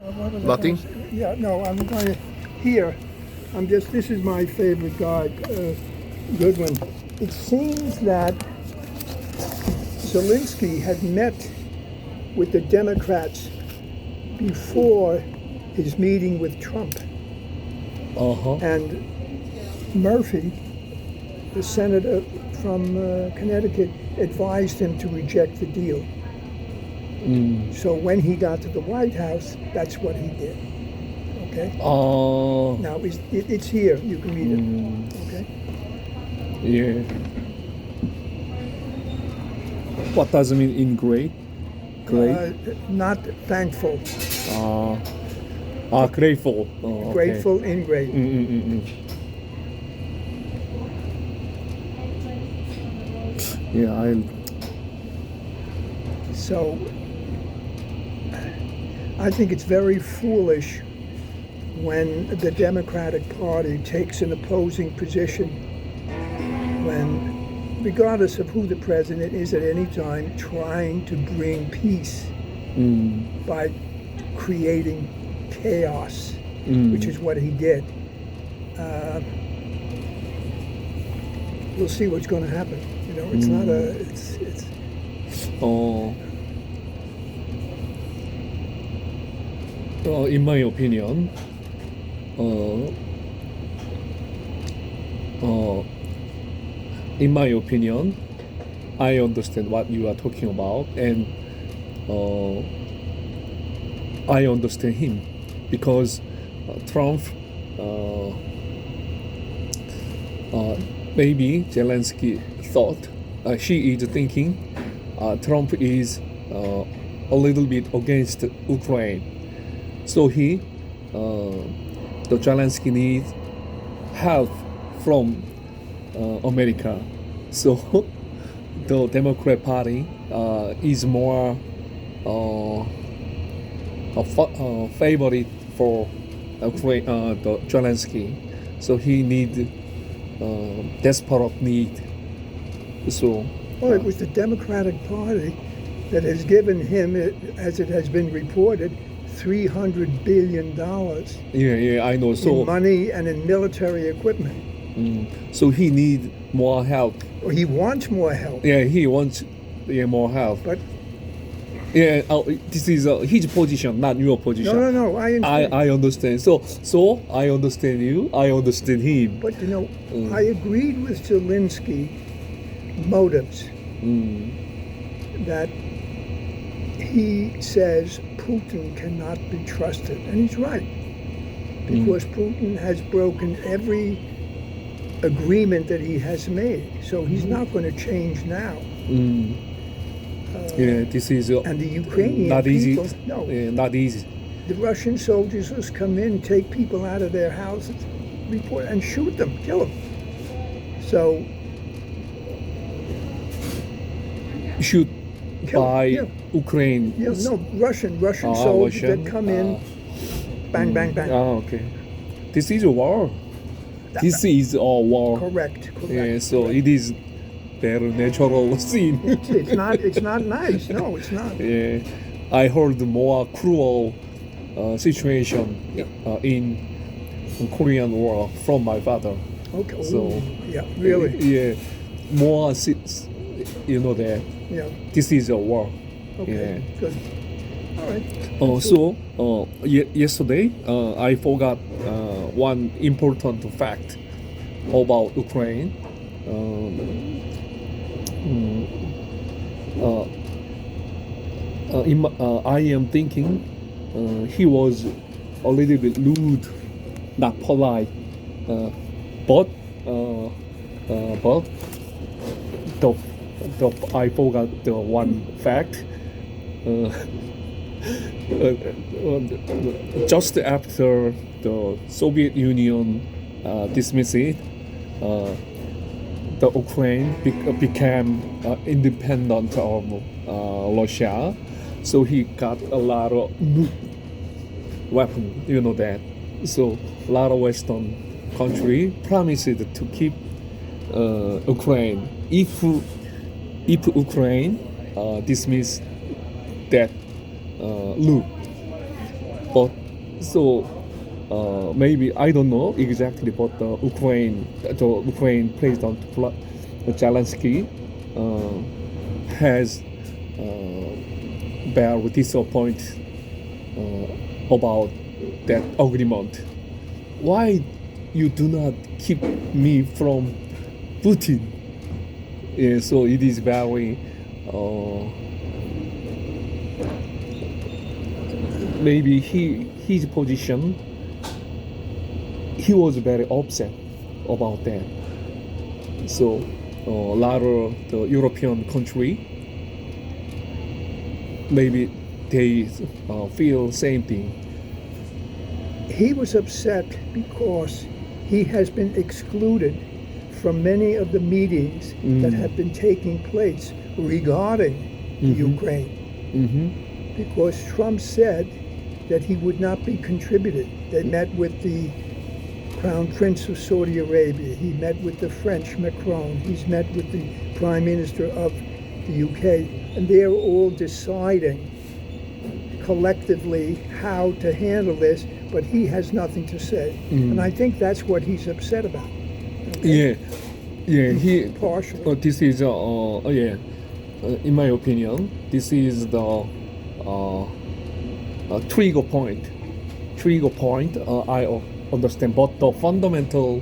Nothing? Yeah, no, I'm going to, here, this is my favorite guy, good one. It seems that Zelensky had met with the Democrats before his meeting with Trump. And Murphy, the senator from Connecticut, advised him to reject the deal. So when he got to the White House, that's what he did. Okay? Now, it's here. You can read it. Okay? Yeah. What does it mean in great? Not thankful. Grateful. Okay. Grateful, ingrate. Yeah, So, I think it's very foolish when the Democratic Party takes an opposing position when, regardless of who the president is at any time, trying to bring peace by creating chaos, which is what he did. We'll see what's going to happen. You know, it's not a, it's. In my opinion, I understand what you are talking about, and I understand him because Trump, maybe Zelensky thought, she is thinking Trump is a little bit against Ukraine. So the Zelensky needs help from America. So the Democrat Party is more a favorite for the Zelensky. So he need desperate need. So. Well, it was the Democratic Party that has given him, as it has been reported, $300 billion I know. So in money and in military equipment. So he needs more help. Or he wants more help. Yeah, he wants more help. But this is his position, not your position. No, I understand. I understand. So I understand you. I understand him. But you know, I agreed with Zelensky motives. That he says Putin cannot be trusted, and he's right, because Putin has broken every agreement that he has made, so he's not going to change now. This is and the Ukrainian not people, easy. No, not easy. The Russian soldiers just come in, take people out of their houses, report, and shoot them, kill them. So shoot by Ukraine. Russian soldiers that come in, bang, bang, bang. Okay. This is a war. This is a war. Correct. Yeah, so it is their natural scene. It's not nice. No, it's not. Yeah, I heard more cruel situation in Korean War from my father. Okay. So really. Yeah, more. You know that. Yeah. This is a war. Okay. Yeah. Good. All right. Yesterday I forgot one important fact about Ukraine. I am thinking he was a little bit rude, not polite, but I forgot the one fact. Just after the Soviet Union dismissed it, the Ukraine became independent of Russia, so he got a lot of weapons. You know that. So a lot of Western country promised to keep Ukraine if Ukraine dismiss that loop. But so maybe I don't know exactly, but the Ukraine President Zelensky has very disappointed about that agreement. Why you do not keep me from Putin? Yeah, so it is very maybe his position. He was very upset about that. So a lot of the European country maybe they feel same thing. He was upset because he has been excluded from many of the meetings that have been taking place regarding Ukraine, because Trump said that he would not be contributed. They met with the Crown Prince of Saudi Arabia. He met with the French Macron. He's met with the Prime Minister of the UK. And they're all deciding collectively how to handle this, but he has nothing to say. And I think that's what he's upset about. Okay? He Partially. this is in my opinion, this is the trigger point. I understand, but the fundamental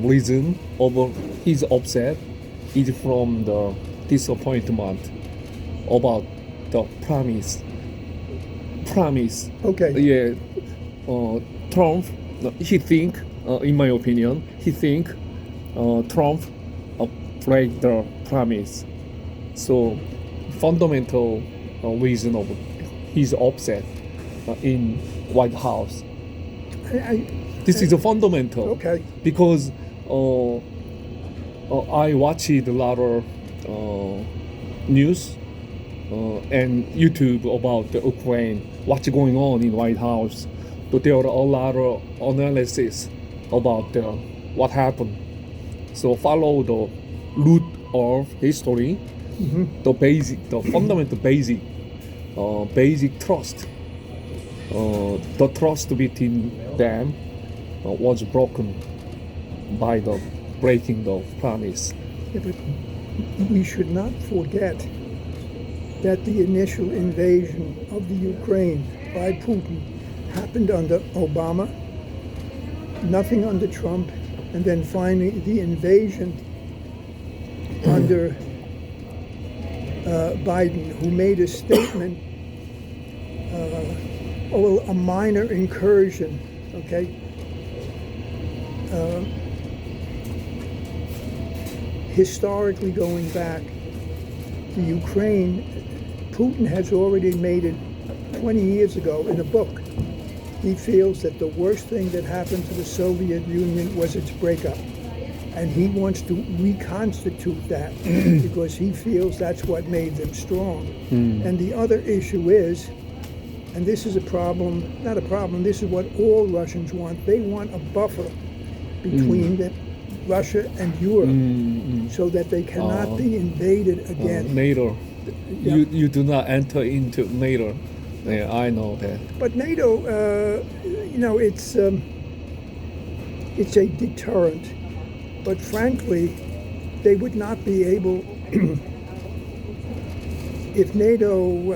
reason of his upset is from the disappointment about the promise. Okay. Trump, he think, in my opinion, he think Trump break the promise. So fundamental reason of his upset in White House. This is a fundamental. Okay. Because I watched a lot of news and YouTube about the Ukraine, what's going on in White House. But there are a lot of analysis about what happened. So follow the root of history, the fundamental basic trust. The trust between them was broken by the breaking the promise. Yeah, but we should not forget that the initial invasion of the Ukraine by Putin happened under Obama, nothing under Trump, and then finally the invasion under Biden, who made a statement, a minor incursion, okay? Historically going back, the Ukraine, Putin has already made it 20 years ago in a book. He feels that the worst thing that happened to the Soviet Union was its breakup. And he wants to reconstitute that because he feels that's what made them strong. And the other issue is, and this is a problem, not a problem, this is what all Russians want. They want a buffer between Russia and Europe so that they cannot be invaded again. NATO. You do not enter into NATO. Yeah, I know that. But NATO, it's a deterrent. But frankly, they would not be able, if NATO,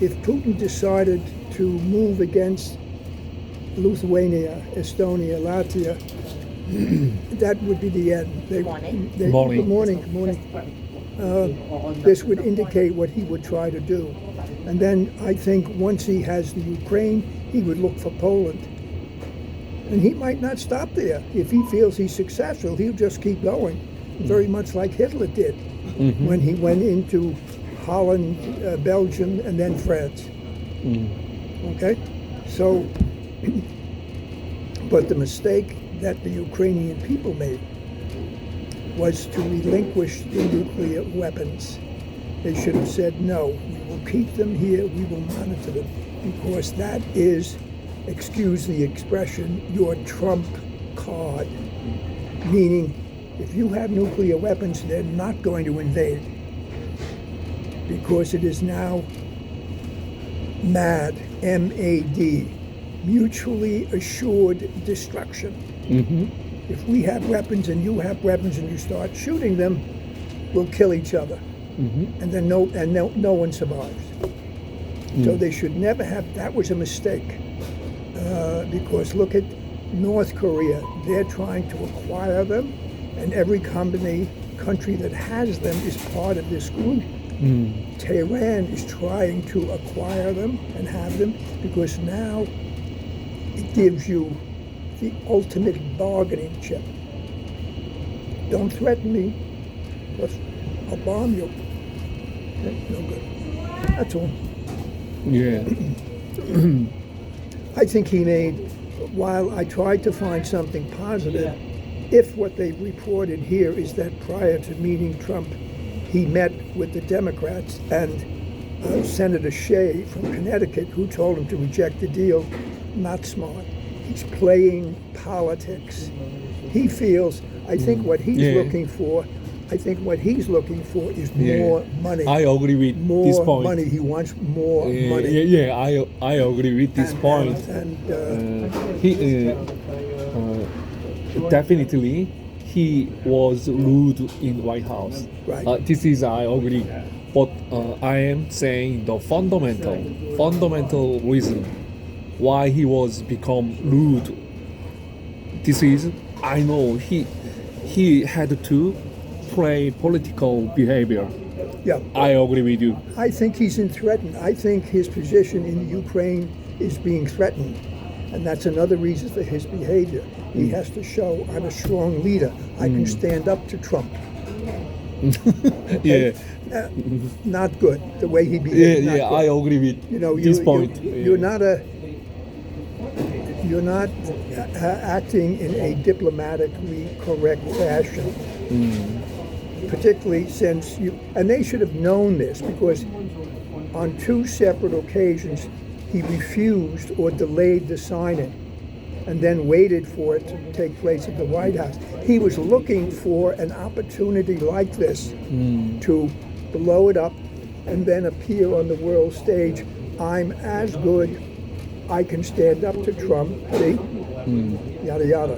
if Putin decided to move against Lithuania, Estonia, Latvia, that would be the end. Good morning. Good morning. This would indicate what he would try to do. And then I think once he has the Ukraine, he would look for Poland. And he might not stop there. If he feels he's successful, he'll just keep going, very much like Hitler did when he went into Holland, Belgium, and then France. Okay? So, but the mistake that the Ukrainian people made was to relinquish the nuclear weapons. They should have said, no, we will keep them here, we will monitor them, because that is, excuse the expression, your trump card. Meaning, if you have nuclear weapons, they're not going to invade, because it is now mad MAD, mutually assured destruction. If we have weapons and you have weapons and you start shooting them, we'll kill each other. And then no one survives. So they should never have. That was a mistake, because look at North Korea. They're trying to acquire them, and every country that has them is part of this group. Tehran is trying to acquire them and have them because now it gives you the ultimate bargaining chip. Don't threaten me, because I'll bomb you. Okay, no good. That's all. Yeah. I think he made, while I tried to find something positive, if what they've reported here is that prior to meeting Trump, he met with the Democrats and Senator Sheay from Connecticut, who told him to reject the deal, not smart. He's playing politics. He feels, I think what he's looking for is more money. I agree with this point. More money. He wants more money. I agree with this point. He definitely he was rude in White House. Right. This is I agree, but I am saying the fundamental reason why he was become rude. This is I know he had to play political behavior. Yeah. I agree with you. I think he's threatened. I think his position in Ukraine is being threatened. And that's another reason for his behavior. He has to show I'm a strong leader. I can stand up to Trump. Yeah. Not good, the way he behaves. Yeah, I agree with this point. You're not acting in a diplomatically correct fashion. Particularly since and they should have known this, because on 2 separate occasions he refused or delayed the signing and then waited for it to take place at the White House. He was looking for an opportunity like this to blow it up and then appear on the world stage. I'm as good, I can stand up to Trump, see? Yada yada.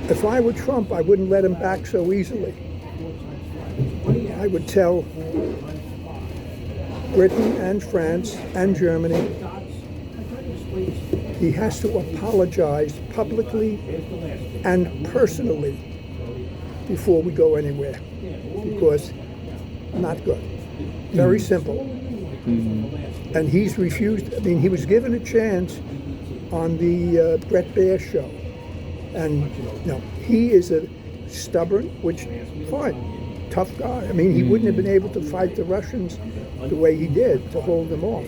If I were Trump, I wouldn't let him back so easily. I would tell Britain and France and Germany he has to apologize publicly and personally before we go anywhere, because not good. Very simple. And he's refused. I mean, he was given a chance on the Bret Baier show. And no, he is a stubborn, which, fine, tough guy. I mean, he wouldn't have been able to fight the Russians the way he did to hold them off.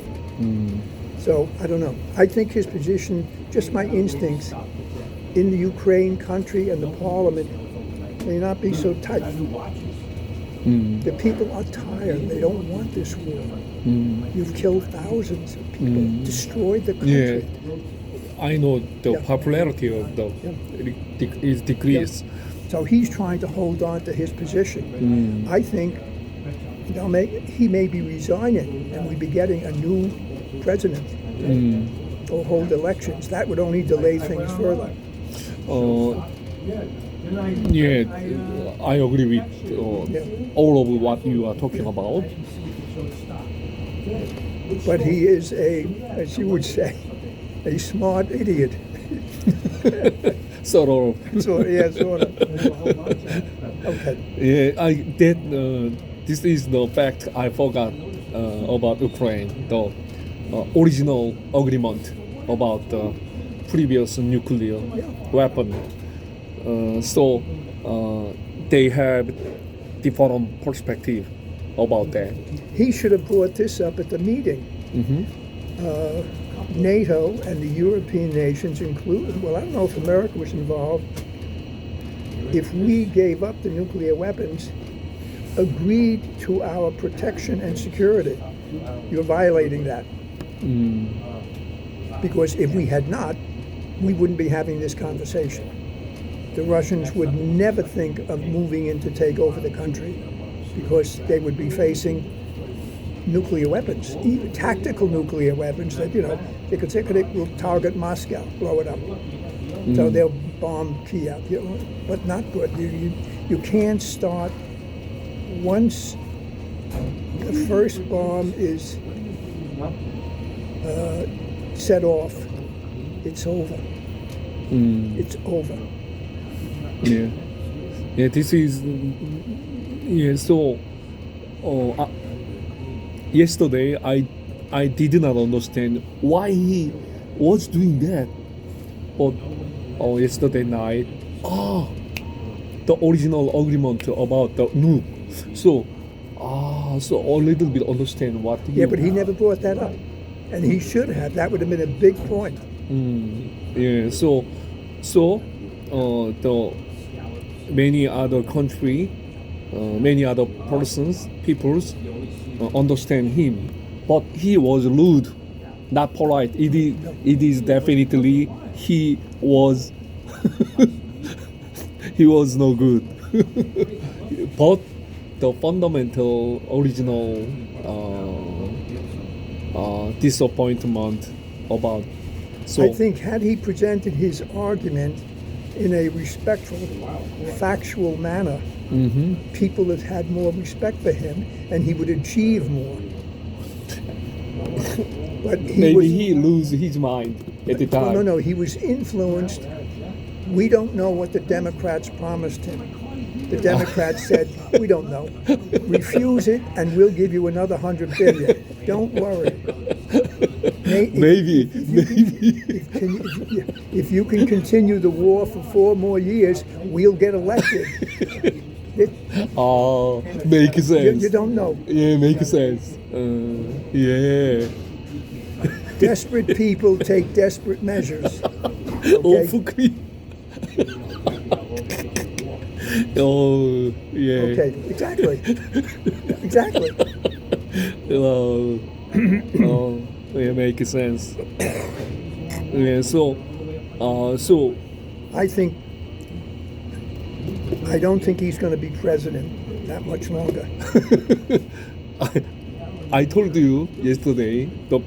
So, I don't know. I think his position, just my instincts, in the Ukraine country and the parliament may not be so tight. The people are tired. They don't want this war. You've killed thousands of people, destroyed the country. I know the popularity of the is decreased. So he's trying to hold on to his position. I think he may be resigning and we'd be getting a new president or hold elections. That would only delay things further. I agree with all of what you are talking about. But he is as you would say, a smart idiot. Sort of. Sort of. Okay. This is the fact I forgot about Ukraine. The original agreement about the previous nuclear weapon. So they have different perspective about that. He should have brought this up at the meeting. NATO and the European nations included, well, I don't know if America was involved, if we gave up the nuclear weapons, agreed to our protection and security. You're violating that. Because if we had not, we wouldn't be having this conversation. The Russians would never think of moving in to take over the country because they would be facing nuclear weapons, even tactical nuclear weapons that, they could say, we'll target Moscow, blow it up. So they'll bomb Kiev, but not good. You can't start once the first bomb is set off. It's over. It's over. Yeah. Yeah, this is, so yesterday I did not understand why he was doing that. But yesterday night, the original agreement about the nuke. So a little bit understand what he... Yeah, but he never brought that up. And he should have. That would have been a big point. Yeah, so the many other country, many other peoples understand him, but he was rude, not polite. It is definitely he was he was no good. But the fundamental original disappointment about. So I think had he presented his argument in a respectful, factual manner, people would have had more respect for him, and he would achieve more. But he lose his mind at the time. No, he was influenced. We don't know what the Democrats promised him. The Democrats said, we don't know. Refuse it, and we'll give you another $100 billion. Don't worry. If you can continue the war for 4 more years, we'll get elected. Makes sense. You don't know. Yeah, makes sense. Yeah. Desperate people take desperate measures. Okay? Yeah. Okay, exactly. Yeah, makes sense. Yeah, so I don't think he's going to be president that much longer. I told you yesterday the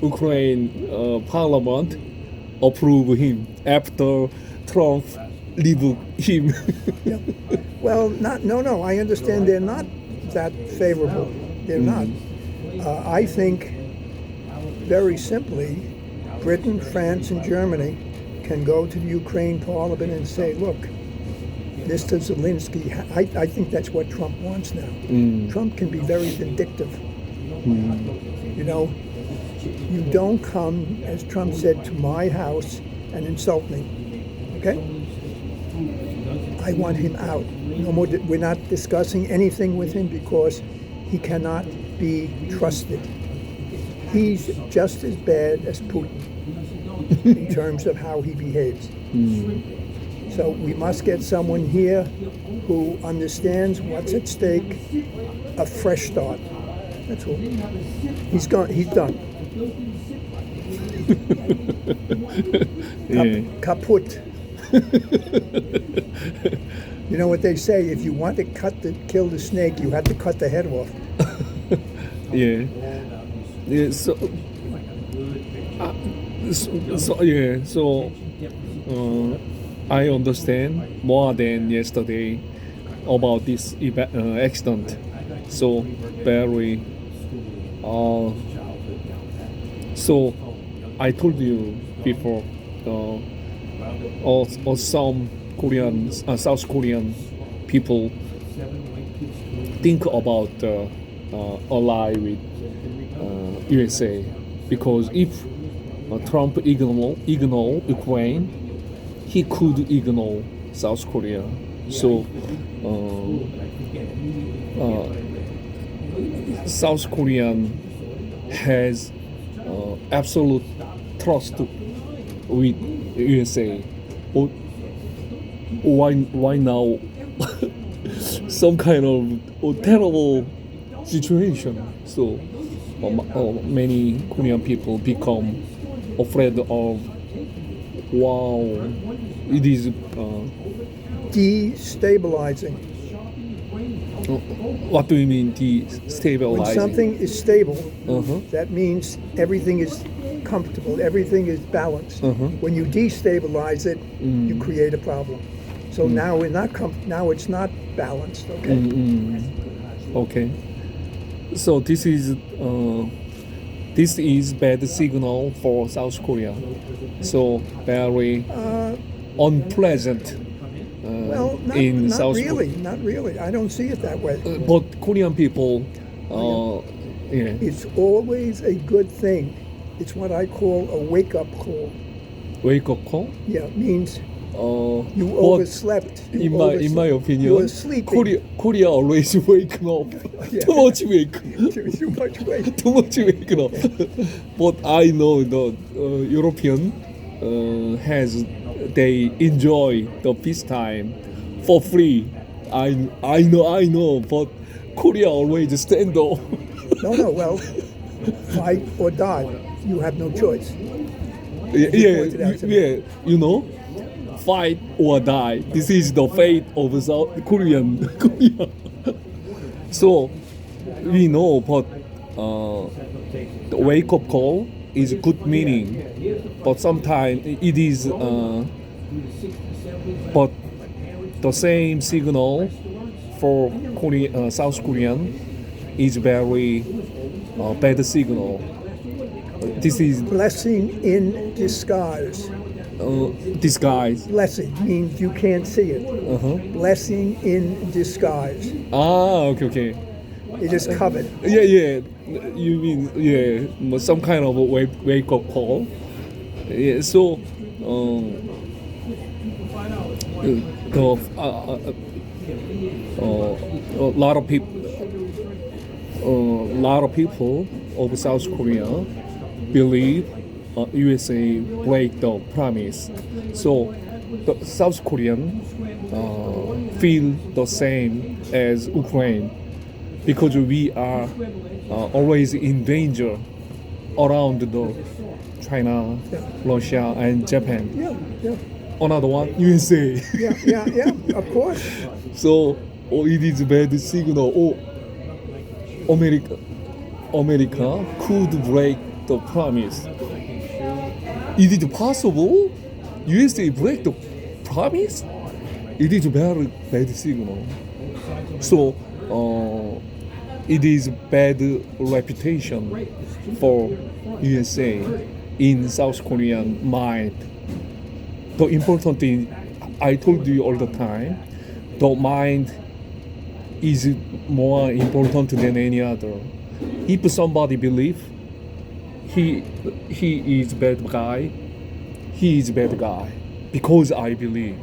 Ukraine parliament approved him after Trump leave him. Yeah. Well, no. I understand they're not that favorable. They're not. I think, very simply, Britain, France, and Germany can go to the Ukraine parliament and say, look, Mr. Zelensky, I think that's what Trump wants now. Trump can be very vindictive. You don't come, as Trump said, to my house and insult me. Okay? I want him out. No more. We're not discussing anything with him because he cannot be trusted. He's just as bad as Putin in terms of how he behaves. So we must get someone here who understands what's at stake, a fresh start. That's all. He's gone. He's done. Kaput. You know what they say? If you want to kill the snake, you have to cut the head off. Yeah. So I understand more than yesterday about this accident. So very. So I told you before. Or some South Korean people think about ally with USA, because if Trump ignore Ukraine, he could ignore South Korea. So South Korean has absolute trust with USA. Why now some kind of terrible situation? So many Korean people become afraid of. Wow, it is destabilizing. What do you mean When destabilizing? something is stable, Uh-huh. that means everything is comfortable, everything is balanced. Uh-huh. When you destabilize it, you create a problem. So now we're not now it's not balanced. Okay. Okay. So this is bad signal for South Korea. So very unpleasant Well, in not South really, Korea. not really. I don't see it that way. But Korean people, yeah, It's always a good thing. It's what I call a wake-up call. wake up call. Yeah, it means you But overslept. You in my you opinion, were sleeping. Korea always waking up. Yeah. Too much wake. Too much wake. Too much waking up. But I know the European they enjoy the peacetime for free. I know, but Korea always stand up. No. Well, fight or die. You have no choice. pointed out to me. You know, fight or die. This is the fate of South Korean. Korea. So we know, but the wake up call is good meaning, but sometimes it is. But the same signal for South Korean is very bad signal. This is Blessing in disguise. disguise. Blessing means you can't see it. Blessing in disguise. Okay. It is covered. Yeah. You mean some kind of a wake up call. Yeah. So a lot of people of South Korea believe USA break the promise. So the South Korean feel the same as Ukraine because we are always in danger around the China, Russia, and Japan. Yeah. Another one, USA. Yeah. Of course. So it is bad signal. America could break the promise. Is it possible USA break the promise? It is very bad signal. So it is bad reputation for USA in South Korean mind. The important thing, I told you all the time, the mind is more important than any other. If somebody believes he is bad guy, he is bad guy because I believe.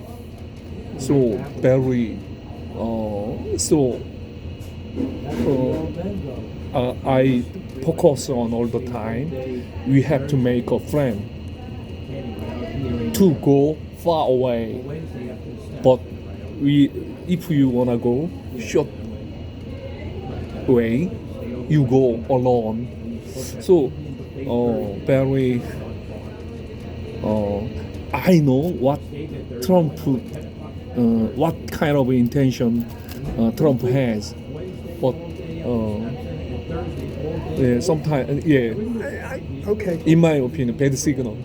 So very I focus on all the time. We have to make a friend to go far away, but if you wanna go short way, you go alone. So very I know what Trump what kind of intention Trump has, but sometimes Okay. in my opinion, bad signal.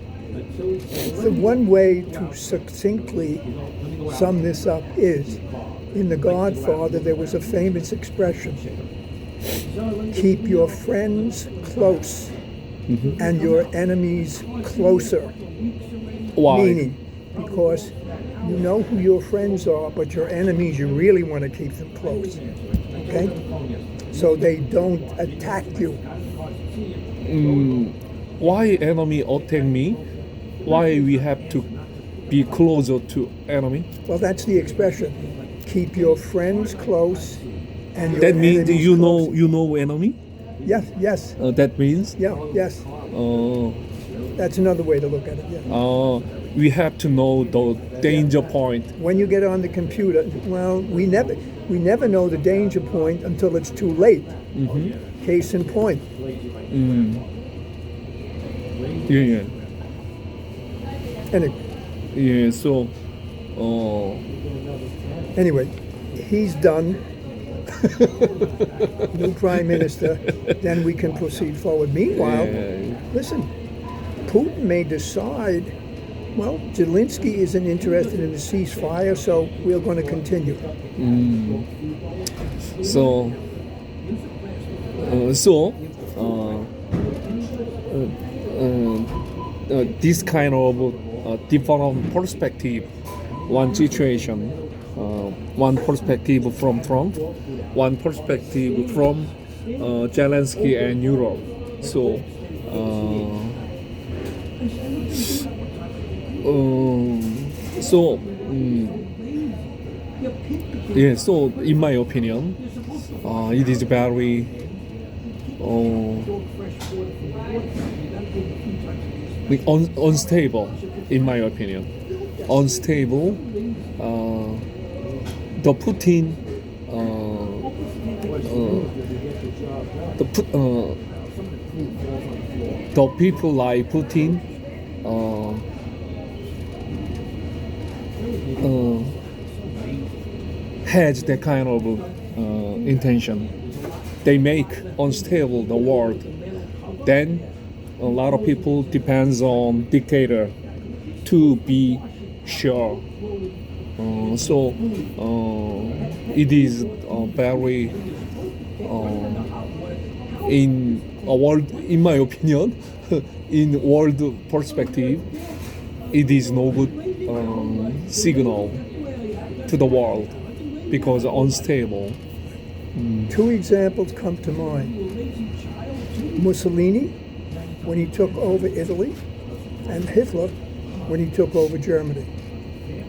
The one way to succinctly sum this up is, in The Godfather, there was a famous expression: keep your friends close and your enemies closer. Why? Meaning, because you know who your friends are, but your enemies, you really want to keep them close. Okay? So they don't attack you. Why enemy attack me? Why we have to be closer to enemy? Well, that's the expression. Keep your friends close and your That means enemies you close. know enemy. Yes. That means Yes. That's another way to look at it. Yeah. we have to know the danger point. When you get on the computer, well, we never know the danger point until it's too late. Case in point. Yeah. Anyway, Yeah. So anyway, he's done new prime minister, then we can proceed forward. Meanwhile, listen, Putin may decide, well, Zelensky isn't interested in the ceasefire, so we're going to continue. So, this kind of different perspective, one situation, one perspective from Trump, one perspective from Zelensky and Europe. So, so in my opinion, it is very unstable. In my opinion, unstable. The Putin, the people like Putin. Has that kind of intention. They make unstable the world. Then a lot of people depends on dictator to be sure. So it is very in a world, in my opinion, in world perspective, it is no good signal to the world because unstable. Two examples come to mind. Mussolini, when he took over Italy, and Hitler, when he took over Germany.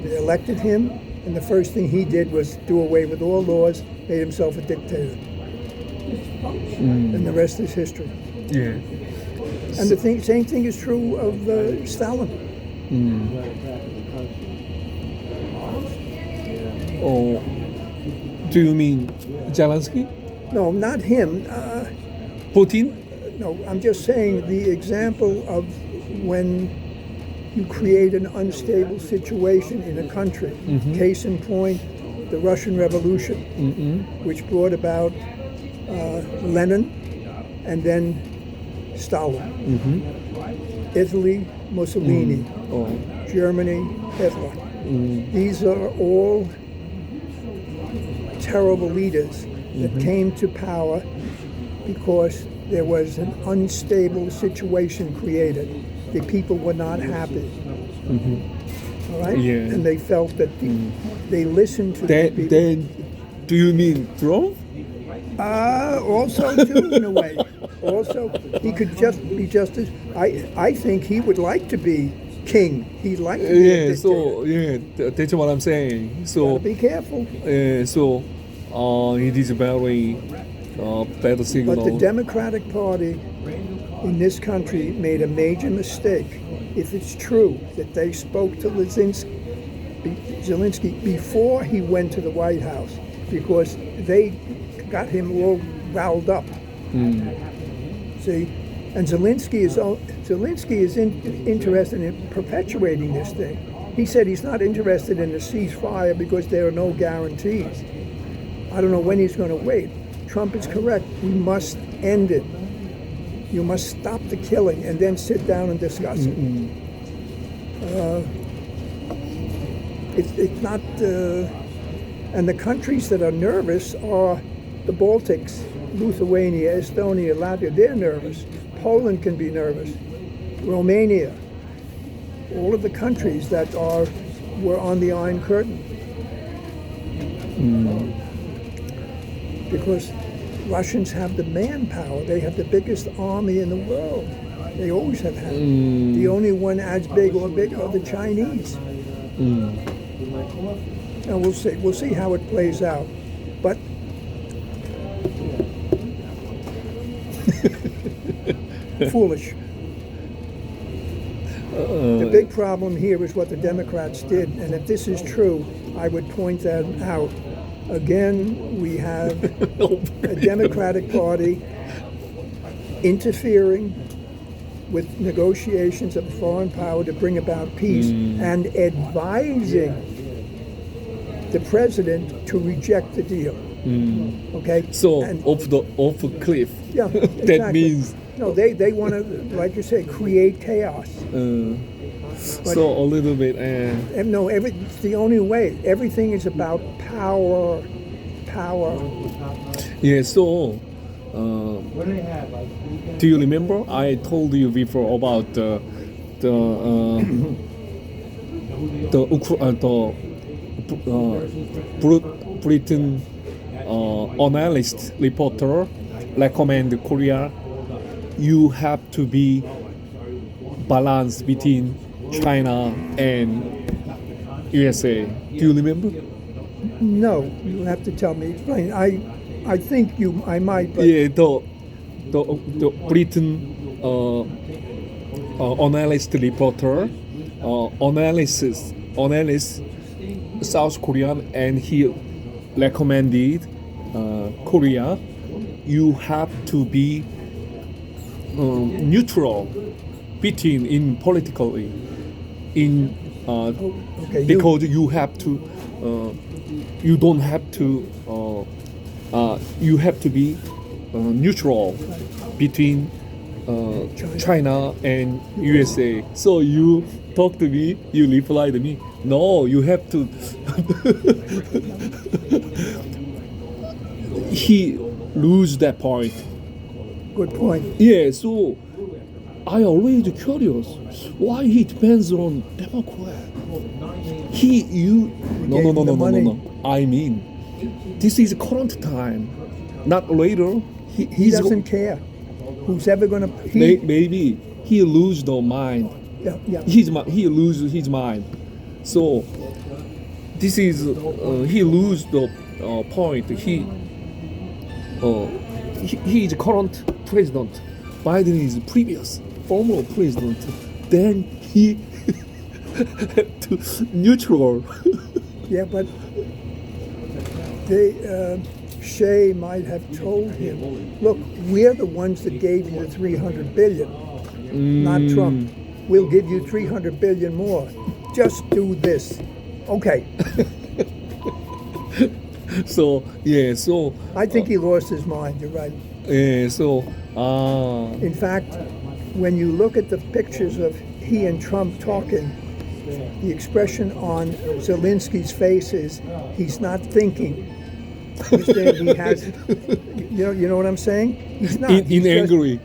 They elected him, and the first thing he did was do away with all laws, made himself a dictator. And the rest is history. Yeah. And the same thing is true of Stalin. Oh, do you mean Zelensky? No, not him. Putin? No, I'm just saying the example of when you create an unstable situation in a country. Case in point, the Russian Revolution, which brought about Lenin and then Stalin. Italy, Mussolini. Germany, Hitler. These are all terrible leaders that came to power because there was an unstable situation created. The people were not happy. All right? Yeah. And they felt that they listened to the people. Then, do you mean Trump? Also, too, in a way. Also, he could just be just as... I think he would like to be king. He'd like to be a dictator. So, that's what I'm saying. So, Gotta be careful. It is very bad signal. But the Democratic Party in this country made a major mistake. If it's true that they spoke to Zelensky before he went to the White House, because they got him all riled up. See, and Zelensky is interested in perpetuating this thing. He said he's not interested in a ceasefire because there are no guarantees. I don't know when he's going to wait. Trump is correct. We must end it. You must stop the killing and then sit down and discuss it. It's not... and the countries that are nervous are the Baltics, Lithuania, Estonia, Latvia. They're nervous. Poland can be nervous. Romania. All of the countries that were on the Iron Curtain. Because Russians have the manpower. They have the biggest army in the world. They always have had. The only one as big or bigger are the Chinese. Now we'll see. We'll see how it plays out. But foolish. The big problem here is what the Democrats did, and if this is true, I would point that out. Again, we have a Democratic Party interfering with negotiations of a foreign power to bring about peace and advising the president to reject the deal. Okay. So And- off a cliff. yeah, That exactly. means No, they want to, like you say, create chaos. so a little bit. And no, it's the only way. Everything is about power. Yeah. So. Do you remember I told you before about the Britain analyst reporter recommend Korea? You have to be balanced between China and USA. Do you remember? No, you have to tell me. Explain. I think I might, but Yeah, the Britain analyst reporter analyst South Korean, and he recommended Korea. You have to be neutral between in politically in okay, because you have to you don't have to you have to be neutral between China and USA. So you talk to me, you reply to me. No, you have to. He lose that point. good point. Yeah, so I always curious why he depends on Democrat. gave him the money. I mean, this is current time, not later. He doesn't care. Who's ever going to? Maybe he lose the mind. Yeah. He lose his mind. So this is he lose the point. He is current president. Biden is previous former president. Then he have to neutral. Yeah, but Sheay might have told him, "Look, we're the ones that gave you the $300 billion, not Trump. We'll give you $300 billion more. Just do this." Okay. So yeah, so I think he lost his mind. You're right. so In fact, when you look at the pictures of he and Trump talking, the expression on Zelensky's face is he's not thinking. Understand? He has, you know what I'm saying? He's not. in He's just angry,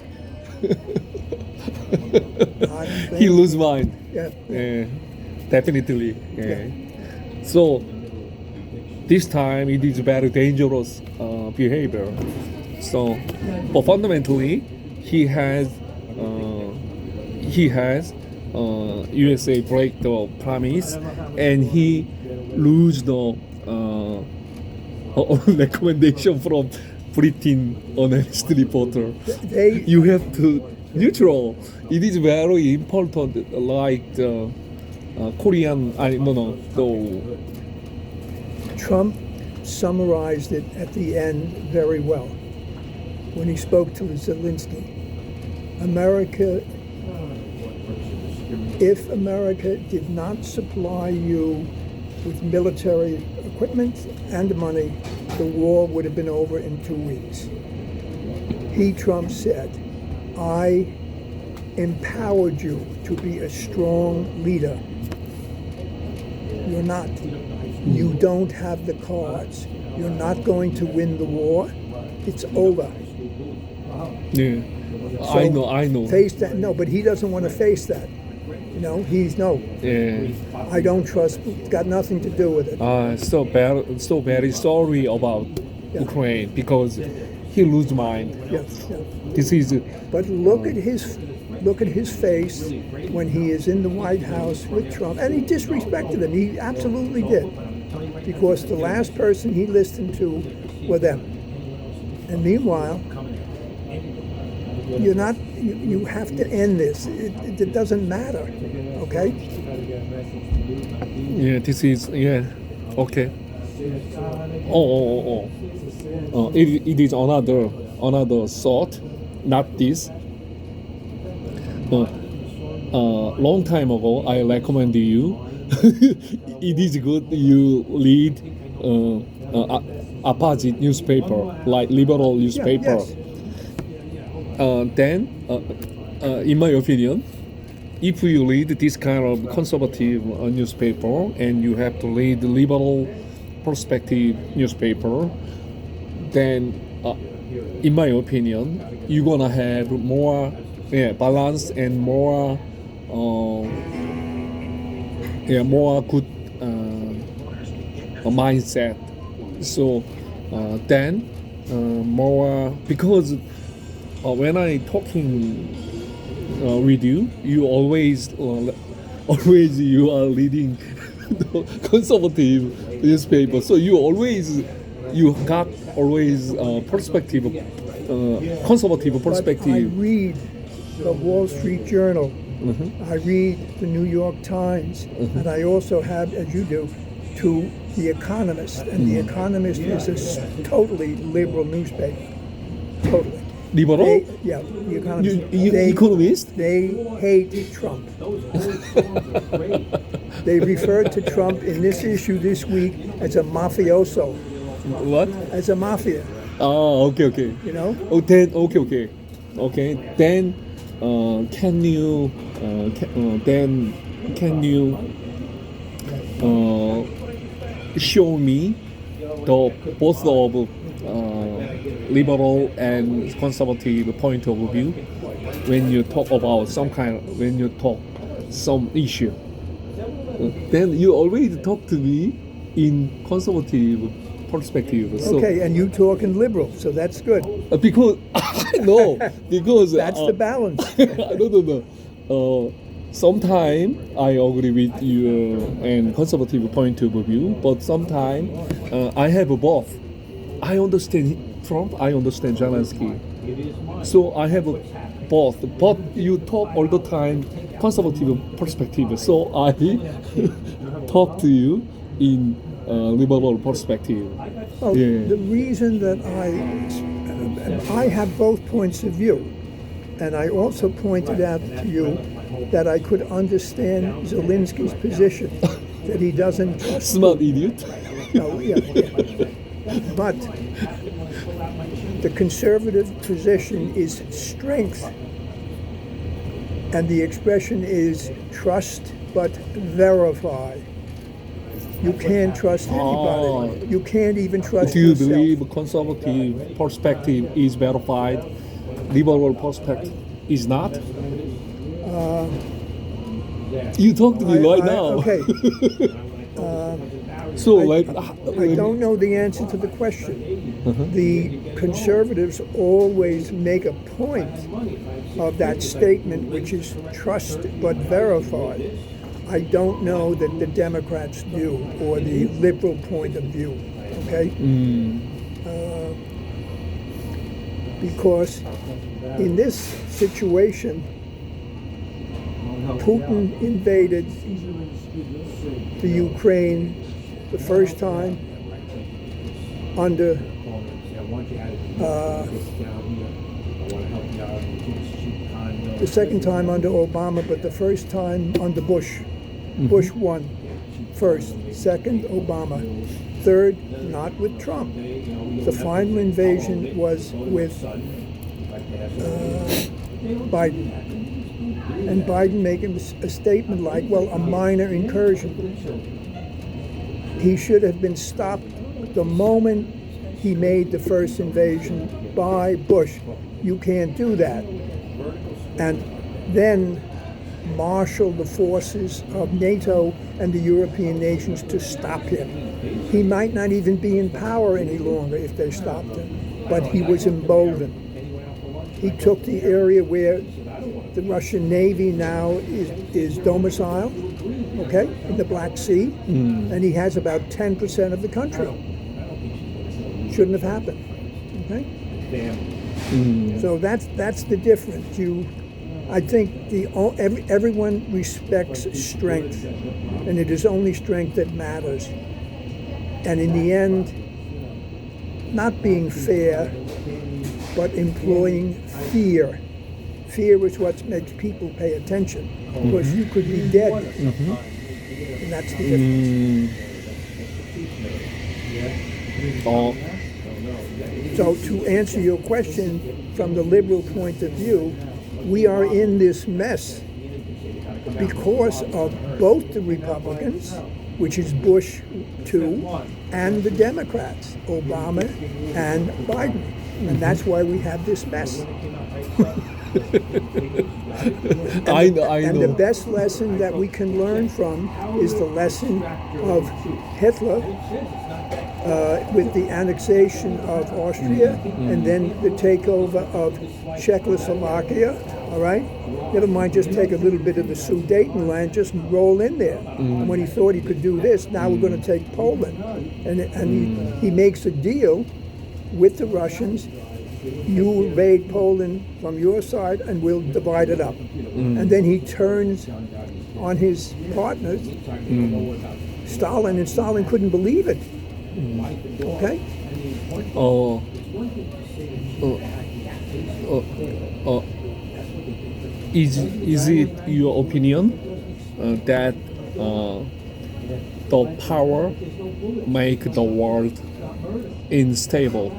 not he thinking. lose mind. Yeah. Definitely. So this time it is very dangerous behavior. So, but fundamentally, he has USA break the promise, and he lose the recommendation from Britain analyst reporter. You have to neutral. It is very important, like the Korean. Trump summarized it at the end very well when he spoke to Zelensky. If America did not supply you with military equipment and money, the war would have been over in 2 weeks. Trump said, I empowered you to be a strong leader. You're not. You don't have the cards. You're not going to win the war. It's over. Yeah, So I know. Face that. No, but he doesn't want to face that. Yeah. I don't trust. It's got nothing to do with it. So very sorry about Ukraine because he lose mind. Yes. Yeah. This is But look at his face when he is in the White House with Trump, and he disrespected him. He absolutely did, because the last person he listened to were them. And meanwhile, you're not. You have to end this. It doesn't matter. Okay. yeah. This is okay. It is another thought, not this. Long time ago, I recommend you. It is good you read opposite newspaper, like liberal newspaper. yes. Then, in my opinion, if you read this kind of conservative newspaper and you have to read the liberal perspective newspaper, then, in my opinion, you're gonna have more balance and more more good mindset. So then more, because when I talking with you, you always you are reading the conservative newspaper. So you got always perspective, conservative But I perspective. read the Wall Street Journal. I read the New York Times, and I also have, as you do, to The Economist. And The Economist is a totally liberal newspaper. Totally. Liberal? The Economist. Economist? They hate Trump. They referred to Trump in this issue this week as a mafioso, What? as a mafia. Oh, okay. You know? Oh, then okay. Then, can you show me the both of liberal and conservative point of view when you talk about when you talk some issue? Then you always talk to me in conservative perspective. So, Okay, and you talk in liberal, so that's good. because no, because That's the balance. no. Sometimes I agree with you and conservative point of view, but sometimes I have both. I understand Trump, I understand Zelensky, so I have both. But you talk all the time conservative perspective, so I talk to you in liberal perspective. Well, Yeah. the reason that I have both points of view, and I also pointed out to you that I could understand Zelensky's position, that he doesn't trust. Smart idiot. No, yeah. But the conservative position is strength, and the expression is trust but verify. You can't trust anybody. You can't even trust Do you yourself. believe conservative perspective is verified, liberal perspective is not? You talk to me right now. Okay. So I like, don't know the answer to the question. The conservatives always make a point of that statement, which is trust but verify. I don't know that the Democrats do, or the liberal point of view. Okay. Because in this situation, Putin invaded the Ukraine the first time under the second time under Obama, but the first time under Bush. Bush won first, second Obama, third not with Trump. The final invasion was with Biden. And Biden making a statement like, well, a minor incursion. He should have been stopped the moment he made the first invasion by Bush. You can't do that. And then marshal the forces of NATO and the European nations to stop him. He might not even be in power any longer if they stopped him, but he was emboldened. He took the area where the Russian Navy now is domiciled, okay, in the Black Sea, and he has about 10% of the country. Shouldn't have happened, okay? So that's the difference. I think everyone respects strength, and it is only strength that matters. And in the end, not being fair, but employing fear. Fear is what makes people pay attention, because you could be dead, and that's the difference. So to answer your question from the liberal point of view, we are in this mess because of both the Republicans, which is Bush 2, and the Democrats, Obama and Biden. And that's why we have this mess. I know. And the best lesson that we can learn from is the lesson of Hitler with the annexation of Austria and then the takeover of Czechoslovakia, all right? Never mind, just take a little bit of the Sudetenland, just roll in there. And when he thought he could do this, now we're going to take Poland. And he makes a deal with the Russians. You invade Poland from your side and we'll divide it up. And then he turns on his partners, Stalin, and Stalin couldn't believe it. Okay? Is it your opinion that the power make the world unstable?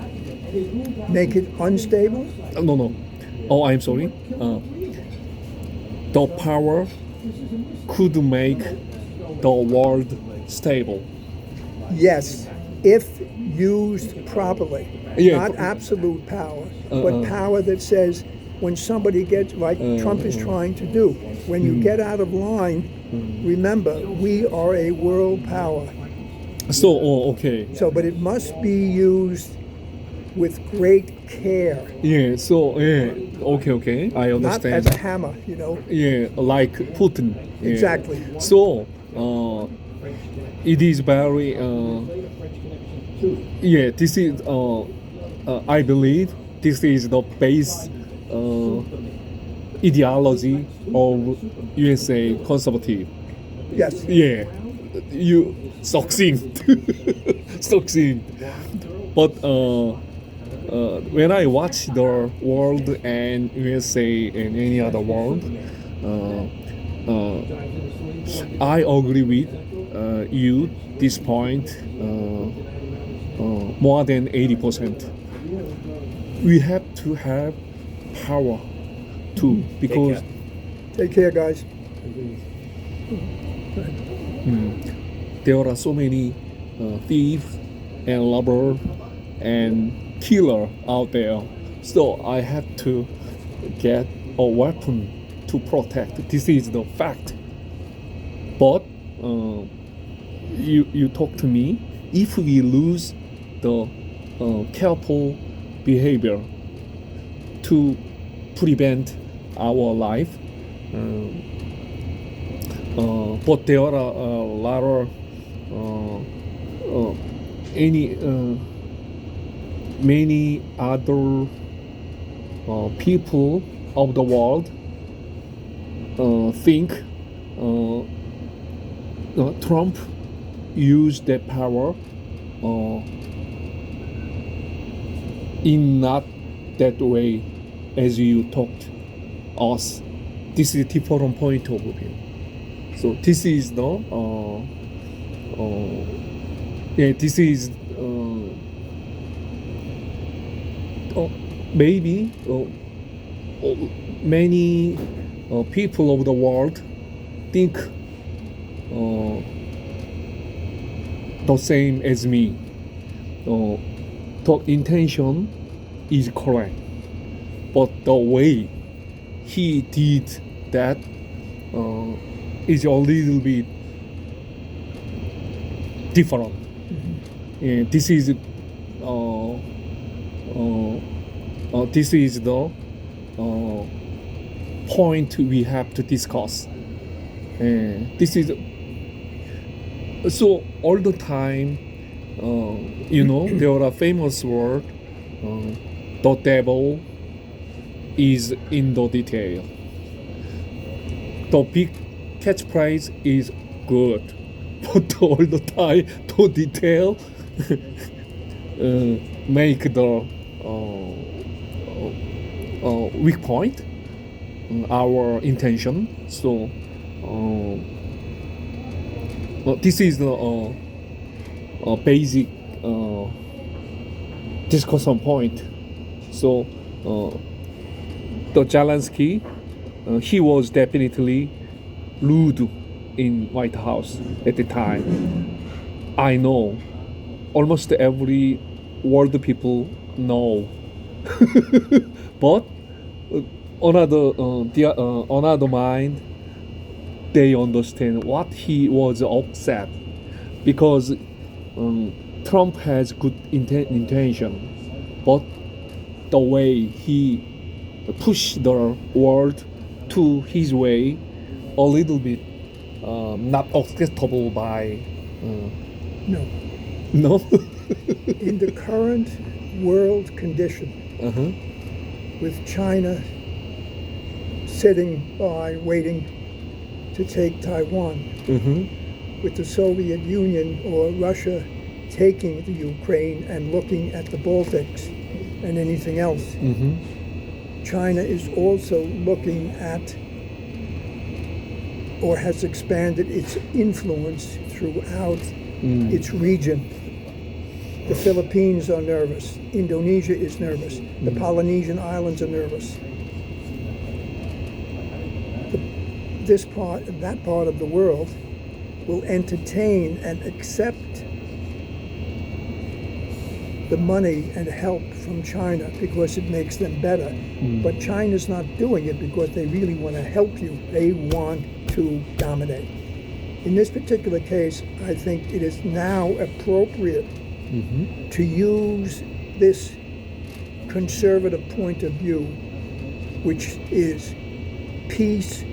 Make it unstable? No. Oh, I'm sorry. The power could make the world stable. Yes, if used properly. Yeah. Not absolute power, but power that says when somebody gets, like Trump is trying to do, when you get out of line, remember, we are a world power. So, okay. So, but it must be used with great care. Yeah, so, okay, I Not understand. as a hammer, you know. Yeah, like Putin. Yeah. Exactly. So, it is very, this is, I believe, this is the base ideology of USA conservative. Yes. Yeah, you succeed. Succeed. But when I watch the world and USA and any other world, I agree with you this point more than 80%. We have to have power too, because Take care, guys. there are so many thieves and robbers and killer out there. So I have to get a weapon to protect. This is the fact. But you talk to me. If we lose the careful behavior to prevent our life, but there are a lot of many other people of the world think Trump used that power in not that way as you talked us. This is a different point of view. So this is the this is maybe many people of the world think the same as me. The intention is correct, but the way he did that is a little bit different. This is the point we have to discuss. This is so all the time. There are famous word. The devil is in the detail. The big catchphrase is good, but all the time the detail make the weak point, our intention. So this is the basic discuss some point. So the Zelensky, he was definitely rude in White House at the time. I know, almost every world people know, but another mind, they understand what he was upset because Trump has good intention, but the way he pushed the world to his way a little bit not acceptable by No. no. In the current world condition, Uh-huh. with China sitting by waiting to take Taiwan, with the Soviet Union or Russia taking the Ukraine and looking at the Baltics and anything else. China is also looking at or has expanded its influence throughout its region. The Philippines are nervous. Indonesia is nervous. The Polynesian Islands are nervous. That part of the world will entertain and accept the money and help from China because it makes them better. But China's not doing it because they really want to help you. They want to dominate. In this particular case, I think it is now appropriate to use this conservative point of view, which is peace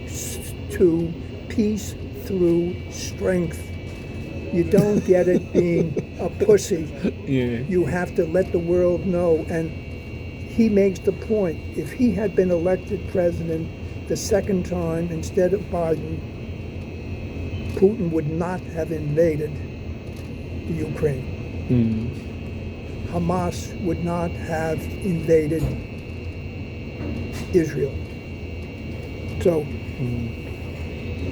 through strength. You don't get it being a pussy. Yeah. You have to let the world know. And he makes the point, if he had been elected president the second time instead of Biden, Putin would not have invaded the Ukraine. Hamas would not have invaded Israel. So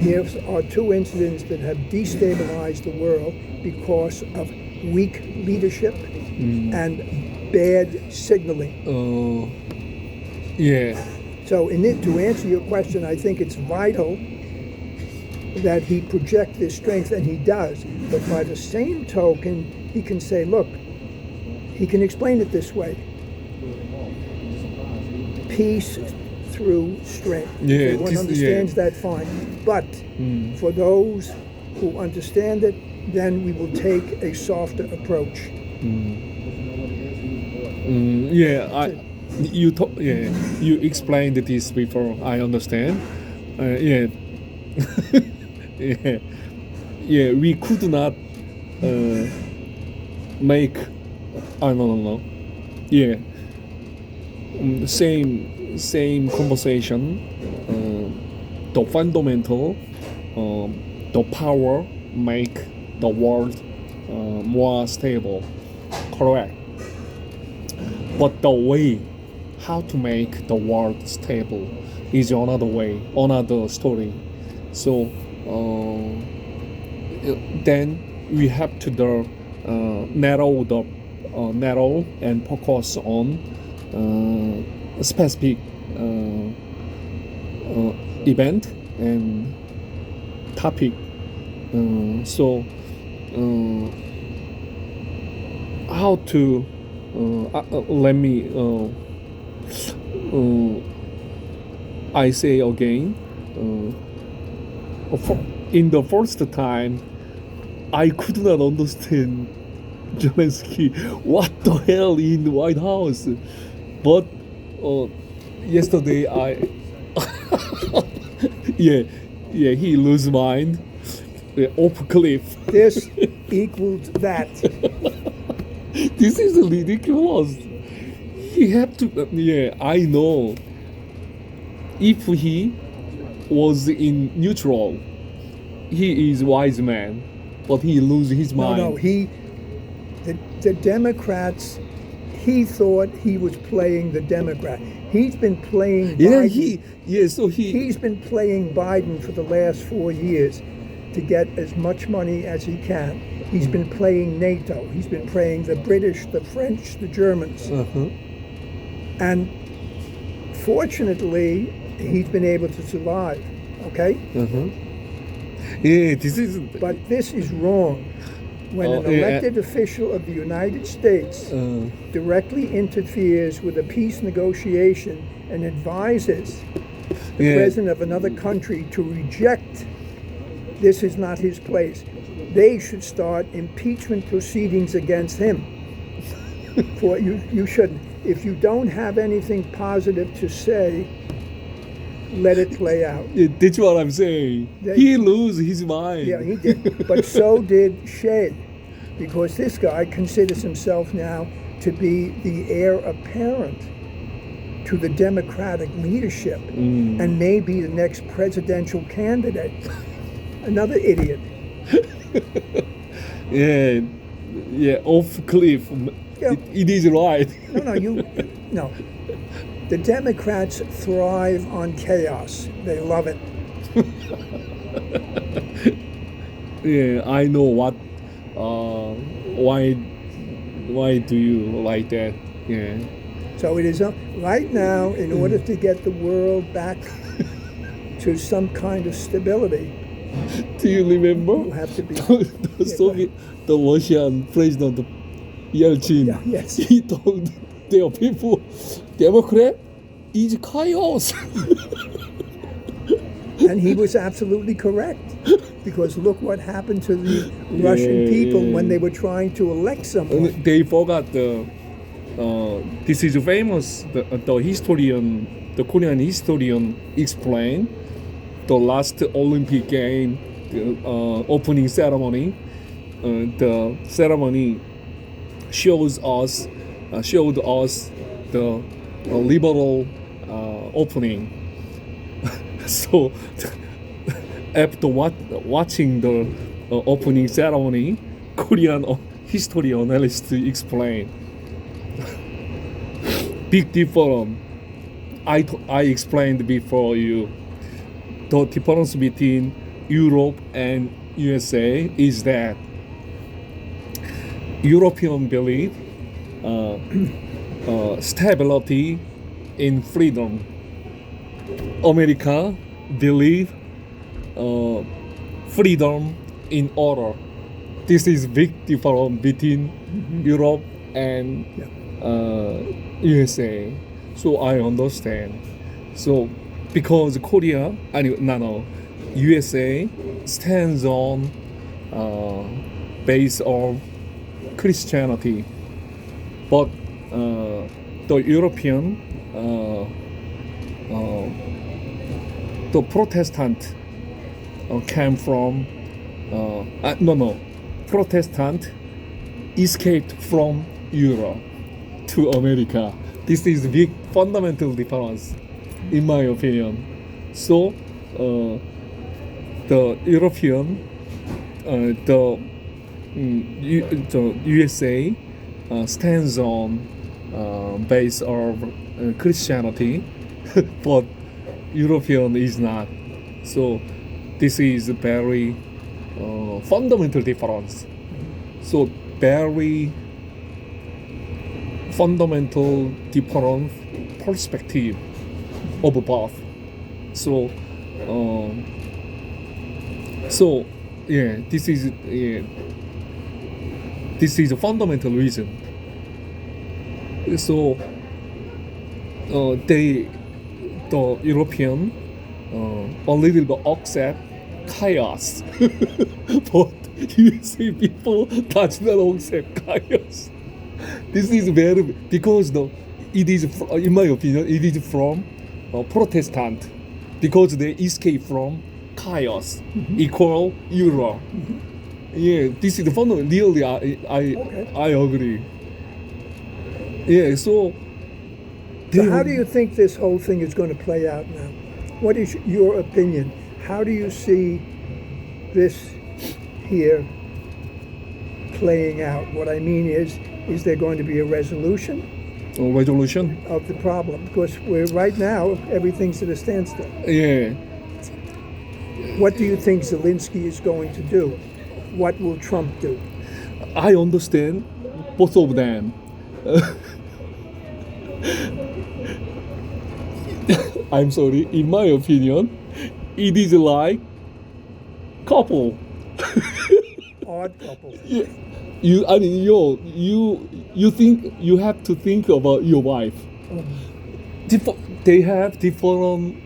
here are two incidents that have destabilized the world because of weak leadership and bad signaling. Yeah. So to answer your question, I think it's vital that he project this strength, and he does. But by the same token, he can say, look, he can explain it this way. Peace through strength. Yeah, Everyone understands that fine. But for those who understand it, then we will take a softer approach. You explained this before. I understand. We could not make. No. Yeah. Same conversation. The fundamental, the power make the world more stable. Correct. But the way how to make the world stable is another way, another story. So then we have to narrow and focus on specific event and topic. How to let me I say again, in the first time I could not understand Zelensky what the hell in the White House, but yesterday I he lose mind off cliff. This equals that. This is ridiculous. He have to. I know. If he was in neutral, he is wise man, but he lose his mind. No. The Democrats. He thought he was playing the Democrat. He's been playing Biden. He's been playing Biden for the last 4 years. to get as much money as he can. He's been playing NATO. He's been playing the British, the French, the Germans. And fortunately, he's been able to survive, okay? Yeah, this is... But this is wrong. When an elected official of the United States directly interferes with a peace negotiation and advises the president of another country to reject, this is not his place, they should start impeachment proceedings against him. For you shouldn't. If you don't have anything positive to say, let it play out. Yeah, that's what I'm saying. He lose his mind. Yeah, he did. But so did Sheay, because this guy considers himself now to be the heir apparent to the Democratic leadership and may be the next presidential candidate. Another idiot. Yeah, off cliff. Yeah. It is right. No. The Democrats thrive on chaos. They love it. Yeah, I know what. Why do you like that? Yeah. So it is right now, in order to get the world back to some kind of stability. Do you remember? You have to be the Russian President Yeltsin. Yeah, yes. He told their people, Democrat is chaos. And he was absolutely correct, because look what happened to the Russian people when they were trying to elect someone. They forgot this is famous. The Korean historian explained the last Olympic game, opening ceremony. The ceremony showed us the liberal opening. So after watching the opening ceremony, Korean history analysts explain big difference. I explained before you. The difference between Europe and USA is that European believe stability in freedom. America believe freedom in order. This is big difference between Europe and USA. So I understand. So because Korea, USA stands on base of Christianity, but the European, the Protestant came from Protestant escaped from Europe to America. This is big fundamental difference, in my opinion. So the European, the USA stands on base of Christianity, but European is not. So this is a very fundamental difference. So very fundamental different perspective of both. So this is a fundamental reason. So the European a little bit accept chaos, but USA people does not accept chaos. This is very because it is, in my opinion, it is from Protestant, because they escape from chaos, equal Europe. Yeah, this is the fundamental. Really, I agree. Yeah, so how do you think this whole thing is going to play out now? What is your opinion? How do you see this here playing out? What I mean is there going to be a resolution? Of the problem? Because right now, everything's at a standstill. Yeah. What do you think Zelensky is going to do? What will Trump do? I understand both of them. I'm sorry. In my opinion, it is like couple. Odd couple. Yeah. You think you have to think about your wife. They have different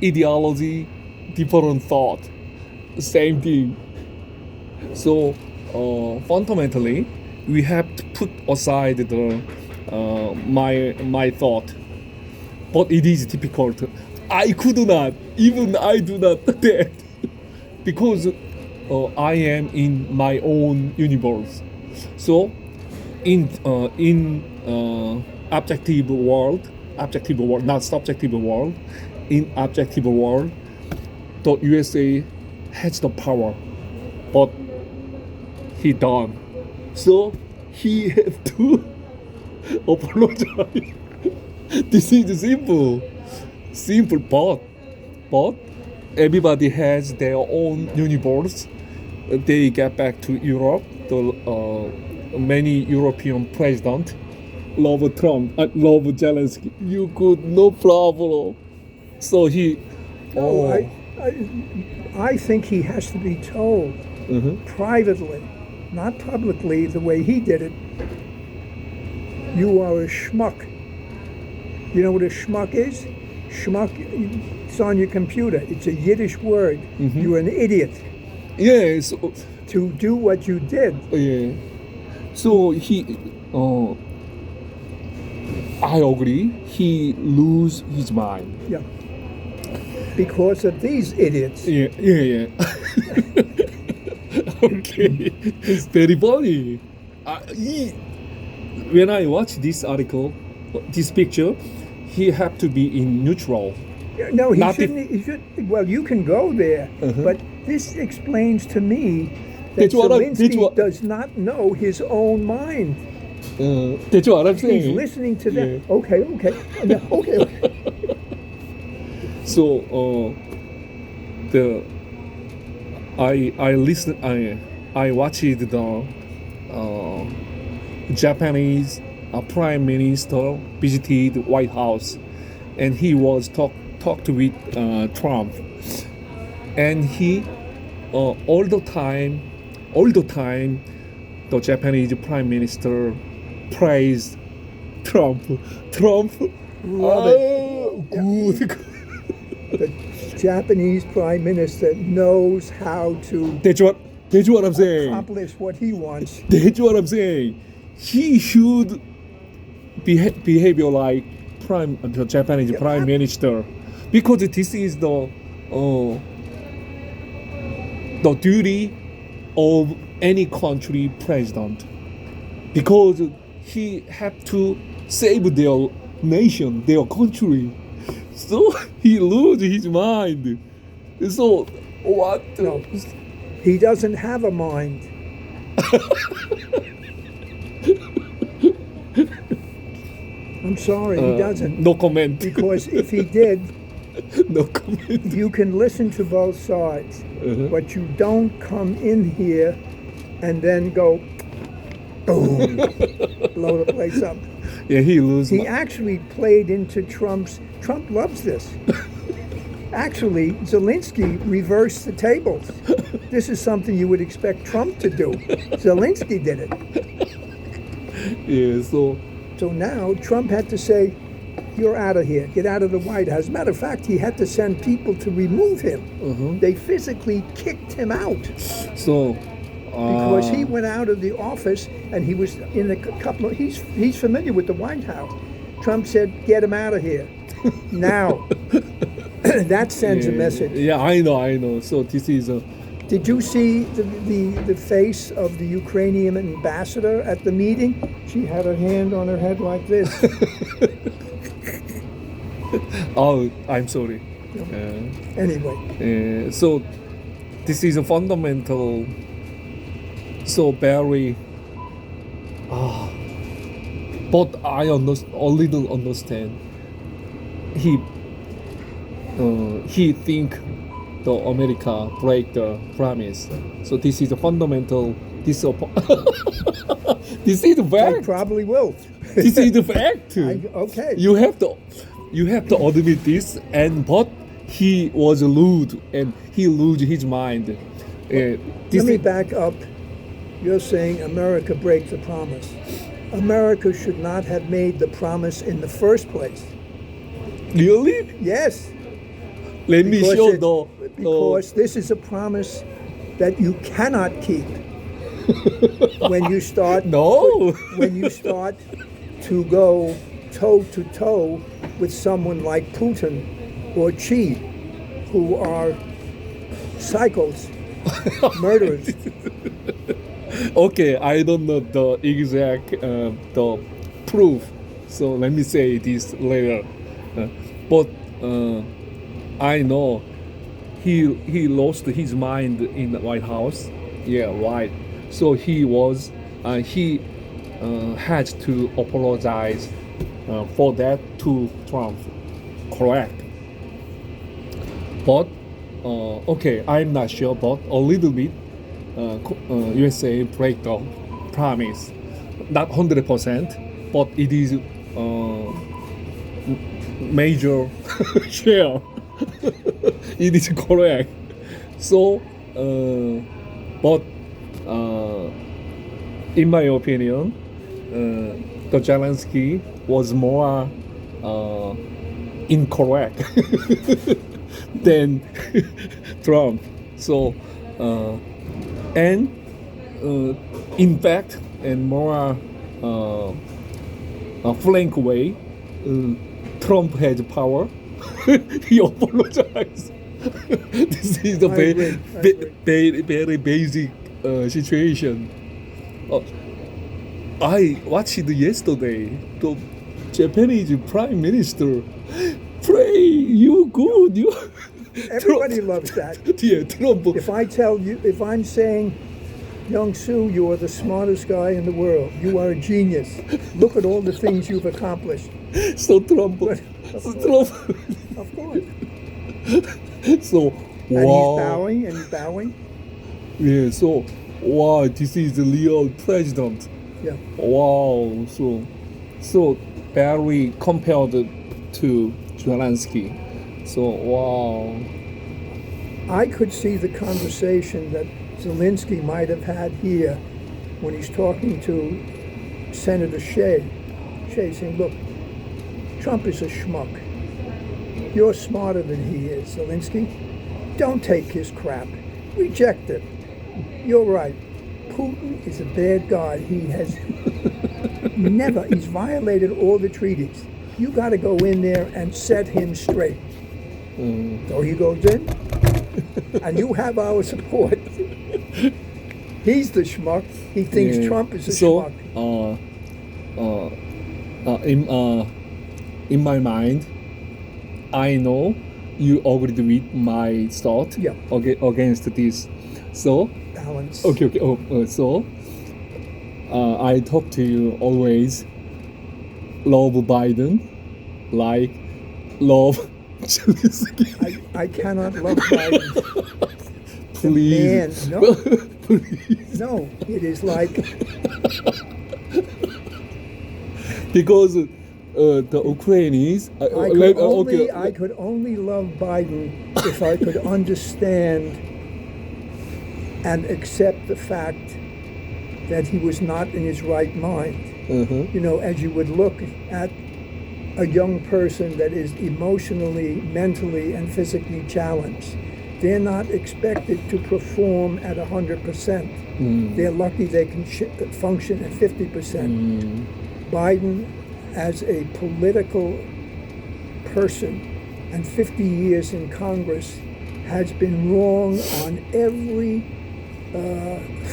ideology, different thought, same thing. So fundamentally, we have to put aside the my thought, but it is difficult. I could not, even I do not that, because I am in my own universe. So in objective world, not subjective world, in objective world, the USA has the power, but he done. So he have to apologize. This is simple, but everybody has their own universe. They get back to Europe. Many European presidents love Trump, love Zelensky. You could no problem. So he. I think he has to be told privately, not publicly the way he did it. You are a schmuck. You know what a schmuck is? Schmuck, it's on your computer. It's a Yiddish word. You're an idiot. Yes. To do what you did. Yeah. So he. I agree. He lose his mind. Yeah. Because of these idiots. Yeah. Okay. It's very funny. When I watch this article, this picture, he have to be in neutral. No, he shouldn't. Well, you can go there, but this explains to me that Zelensky does not know his own mind. That's what I'm saying. He's listening to them. Yeah. Okay. So I watched the Japanese Prime Minister visited White House, and he was talked with Trump, and he all the time the Japanese Prime Minister praised Trump. Love it. Good. The Japanese Prime Minister knows how to. That's what I'm saying. Accomplish what he wants. That's what I'm saying. He should behave like the Japanese Prime Minister, because this is the duty of any country president, because he have to save their nation, their country. So he lose his mind. So what? No, he doesn't have a mind. I'm sorry, he doesn't. No comment. Because if he did, no comment. You can listen to both sides, but you don't come in here and then go, boom, blow the place up. Yeah, he actually played into Trump loves this. Actually, Zelensky reversed the tables. This is something you would expect Trump to do. Zelensky did it. Yeah, So now Trump had to say, you're out of here. Get out of the White House. As a matter of fact, he had to send people to remove him. They physically kicked him out. Because he went out of the office and he was in a couple of... He's familiar with the White House. Trump said, get him out of here. Now. That sends a message. Yeah, I know. So this is a... Did you see the face of the Ukrainian ambassador at the meeting? She had her hand on her head like this. Oh, I'm sorry. Anyway. So this is a fundamental, so very... but I a little understand. He think the America break the promise. So this is a fundamental this is the They fact. probably will. This is the fact. Okay. You have to admit this, but he was rude and he lose his mind. This Let me is- back up. You're saying America break the promise. America should not have made the promise in the first place. Really? Yes. Let me Because show because this is a promise that you cannot keep when you start No. when you start to go toe to toe with someone like Putin or Xi, who are psychos, murderers. Okay, I don't know the exact the proof, so let me say this later. But I know he lost his mind in the White House. Yeah, right. So he had to apologize for that to Trump. Correct. But okay, I'm not sure, but a little bit. USA break the promise, not 100%, but it is major share. It is correct. So, but in my opinion, the Zelensky was more incorrect than Trump. So, and in fact, and more frank way, Trump has power. He apologized. This is the I agree. very basic situation. I watched yesterday the Japanese Prime Minister pray you good you. Everybody loves that. Yeah, Trump. If I tell you, if I'm saying, JongSoo, you are the smartest guy in the world. You are a genius. Look at all the things you've accomplished. So Trump. But- Trump. Of course. So And wow. he's bowing and he's bowing. Yeah. So wow, this is the real president. Yeah. Wow. So very compared to Zelensky. So wow. I could see the conversation that Zelensky might have had here when he's talking to Senator Sheay. Sheay saying, look, Trump is a schmuck. You're smarter than he is, Zelensky. Don't take his crap. Reject it. You're right. Putin is a bad guy. He has he's violated all the treaties. You got to go in there and set him straight. So he goes in, and you have our support. He's the schmuck. He thinks Yeah. Trump is a So schmuck. in my mind, I know you agreed with my thought. Yeah. Against this. So Balance. okay. So I talk to you always. Love Biden, like love Zelensky. I cannot love Biden. Please. Man, no. Please. No, it is like Because the Ukrainians. I could only love Biden if I could understand and accept the fact that he was not in his right mind. You know, as you would look at a young person that is emotionally, mentally, and physically challenged, they're not expected to perform at 100%. They're lucky they can function at 50%. Biden, as a political person and 50 years in Congress, has been wrong on every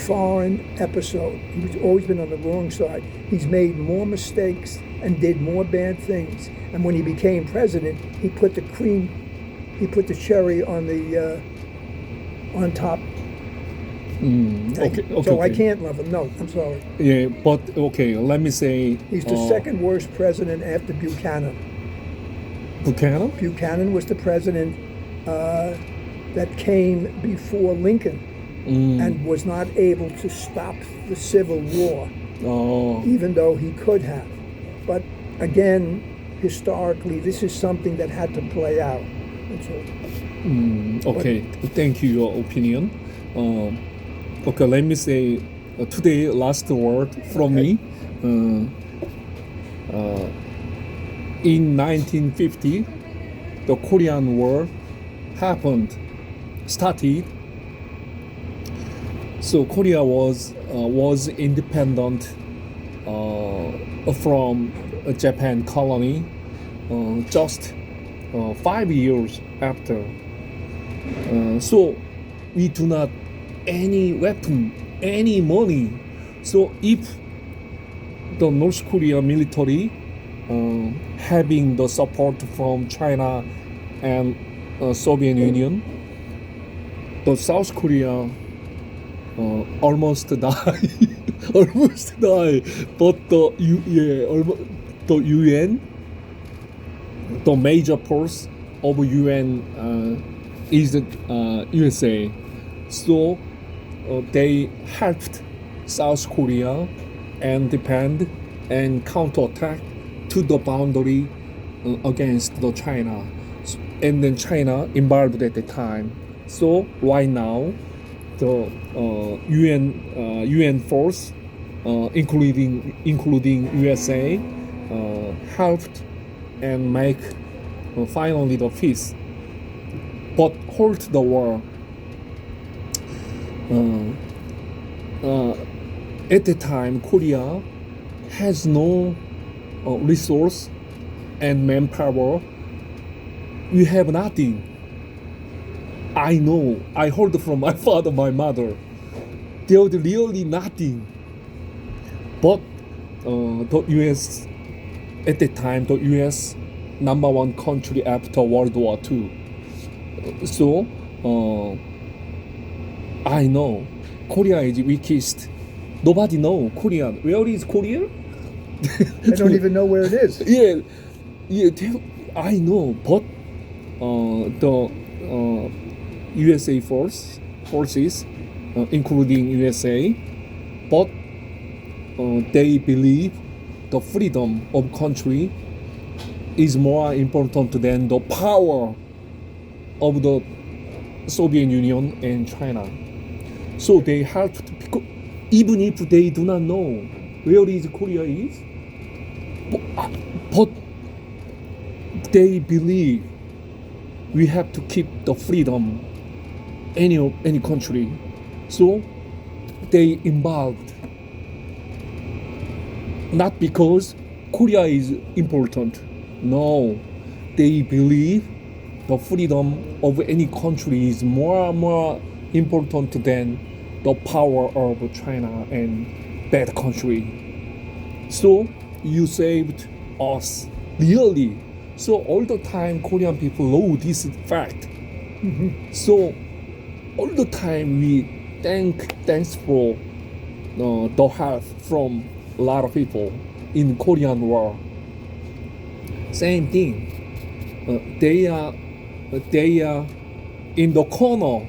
foreign episode. He's always been on the wrong side. He's made more mistakes and did more bad things. And when he became president, he put the cherry on the on top. So I can't love him. No, I'm sorry. Yeah, but okay. Let me say. He's the second worst president after Buchanan. Buchanan. Buchanan was the president that came before Lincoln and was not able to stop the Civil War, even though he could have. But again, historically, this is something that had to play out. That's all. Okay, thank you, your opinion. Okay, let me say today last word from me. In 1950, the Korean War started. So Korea was independent from a Japan colony just 5 years after. So we do not any weapon, any money. So if the North Korea military having the support from China and Soviet Union, the South Korea almost die, almost die. But the UN, the major force of UN is USA. So they helped South Korea and defend and counterattack to the boundary against the China, and then China involved at the time. So right now, the UN force, including USA, helped and make finally the peace, but halt the war. At the time, Korea has no resource and manpower. We have nothing. I know. I heard from my father, my mother. There was really nothing. But the US, at the time, the US number one country after World War II. So I know Korea is weakest. Nobody know Korea. Where is Korea? I don't even know where it is. Yeah, I know, but the USA forces, including USA, but they believe the freedom of country is more important than the power of the Soviet Union and China. So they helped, even if they do not know where is Korea is, but they believe we have to keep the freedom any country. So they involved, not because Korea is important. No, they believe the freedom of any country is more important than the power of China and bad country. So you saved us, really. So all the time Korean people know this fact. So all the time we thanks for the help from a lot of people in Korean War. Same thing. They are in the corner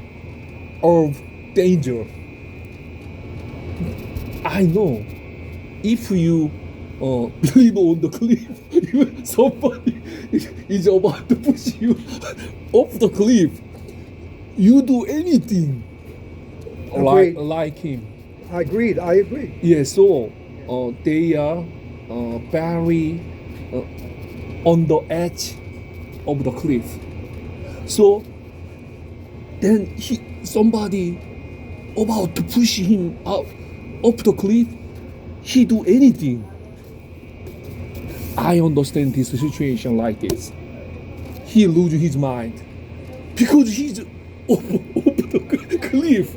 of danger. I know. If you believe on the cliff, somebody is about to push you off the cliff. You do anything like him. I agree. Yeah, so they are very on the edge of the cliff. So then somebody about to push him up the cliff, he do anything. I understand this situation like this. He lose his mind because he's off the cliff.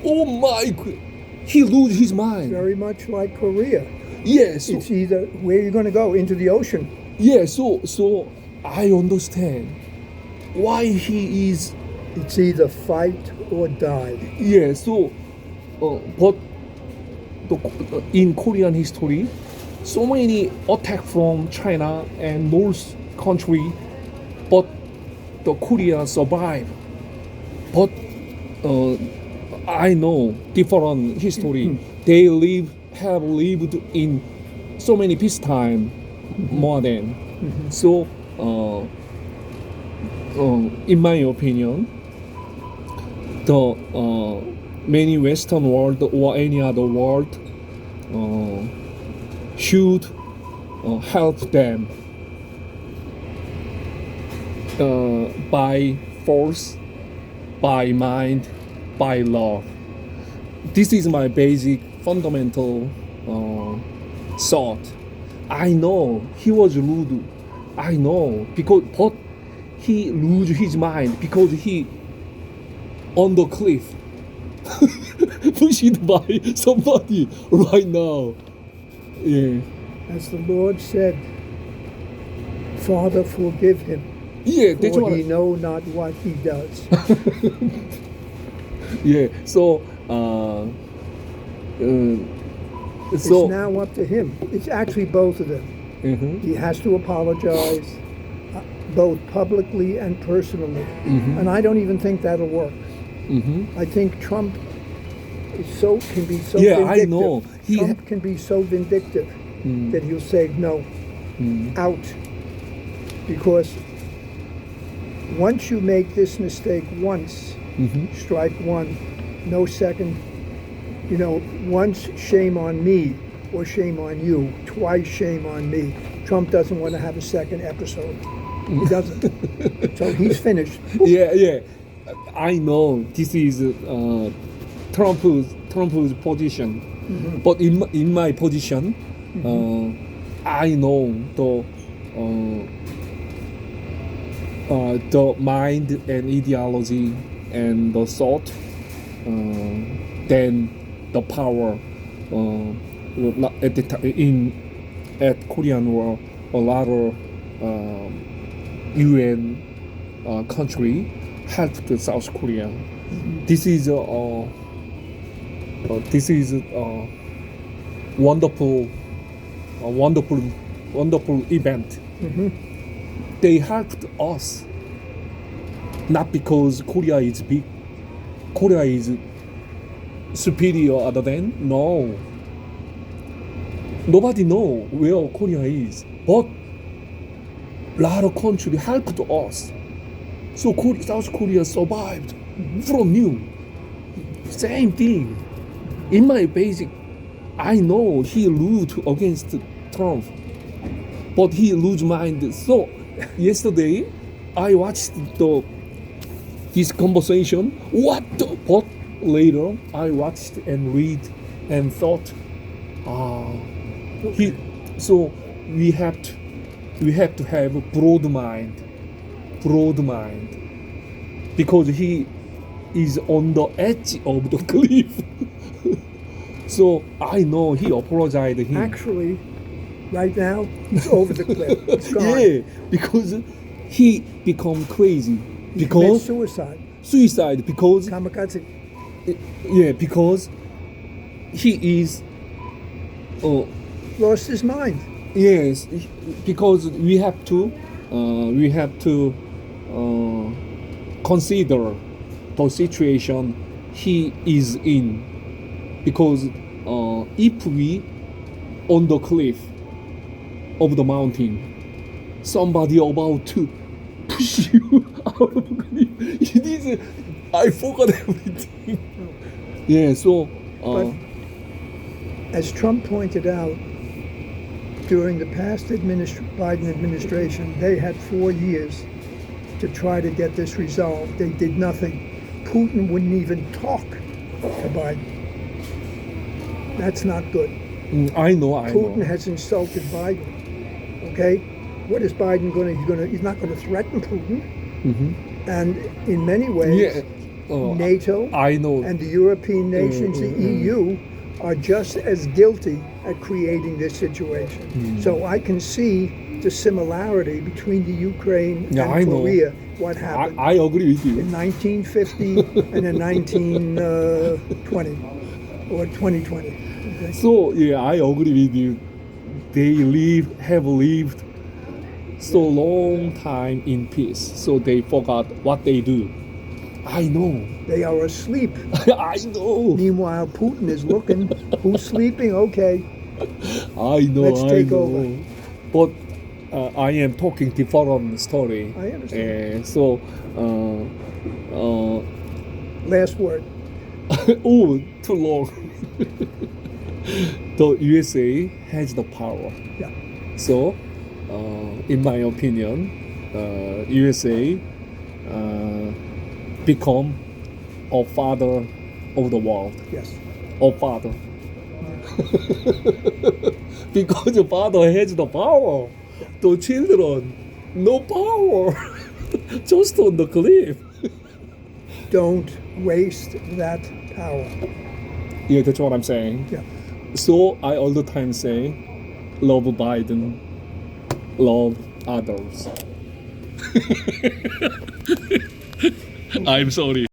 Oh my God. He lose his mind. Very much like Korea. Yes. It's either where you're going to go, into the ocean. Yeah, so I understand why he is. It's either fight or die. Yeah, so but in Korean history, so many attack from China and North country, but the Korea survived. I know different history. They have lived in so many peacetime more than. So, in my opinion, the many Western world or any other world should help them by force, by mind, by love. This is my basic fundamental thought. I know he was rude. I know but he lose his mind because he on the cliff pushed by somebody right now. Yeah. As the Lord said, Father, forgive him, Yeah, that's for what. he know not what he does. Yeah. So. It's So. now up to him. It's actually both of them. Mhm. He has to apologize, both publicly and personally. And I don't even think that'll work. I think Trump can be so Yeah, vindictive. I know. Trump can be so vindictive that he'll say no, out. Because once you make this mistake once, strike one, no second. You know, once shame on me or shame on you, twice shame on me. Trump doesn't want to have a second episode. He doesn't. So he's finished. Yeah. I know this is Trump's position, but in my position, I know the mind and ideology and the thought, then the power at the at Korean War, a lot of UN country helped South Korea. This is wonderful event. They helped us not because Korea is big, Korea is superior other than, no. Nobody know where Korea is, but a lot of country helped us. So South Korea survived from you. Same thing. In my basic, I know he lose against Trump, but he lose mind. So yesterday, I watched this conversation. What the? But later, I watched and read and thought, So we have to have a broad mind, because he is on the edge of the cliff. So I know he apologized him. Actually, right now, he's over the cliff. It's gone. Yeah, because he become crazy. He Because commits suicide. Because kamikaze. because he is. Lost his mind. Yes, because we have to consider the situation he is in. Because if we on the cliff of the mountain, somebody about to push you out of the cliff. It is. I forgot everything. Yeah. So. But as Trump pointed out, during the past Biden administration, they had 4 years to try to get this resolved. They did nothing. Putin wouldn't even talk to Biden. That's not good. I know. Putin has insulted Biden. Okay, what is Biden going to? He's not going to threaten Putin. And in many ways, NATO I know. and the European nations, the EU, are just as guilty at creating this situation. So I can see the similarity between the Ukraine and I know. Korea. What happened I agree with you. in 1950 and in 1920 or 2020. Okay? So yeah, I agree with you. They have lived so long time in peace, so they forgot what they do. I know. They are asleep. I know. Meanwhile, Putin is looking. Who's sleeping? Okay, I know. Let's take I know. over. But I am talking different story. I understand. So, Last word. oh, too long. The USA has the power. Yeah. So, in my opinion, USA become a father of the world. Yes. A father. Because the father has the power. The children, no power. Just on the cliff. Don't waste that power. Yeah, that's what I'm saying. Yeah. So I all the time say, love Biden, love others. I'm sorry.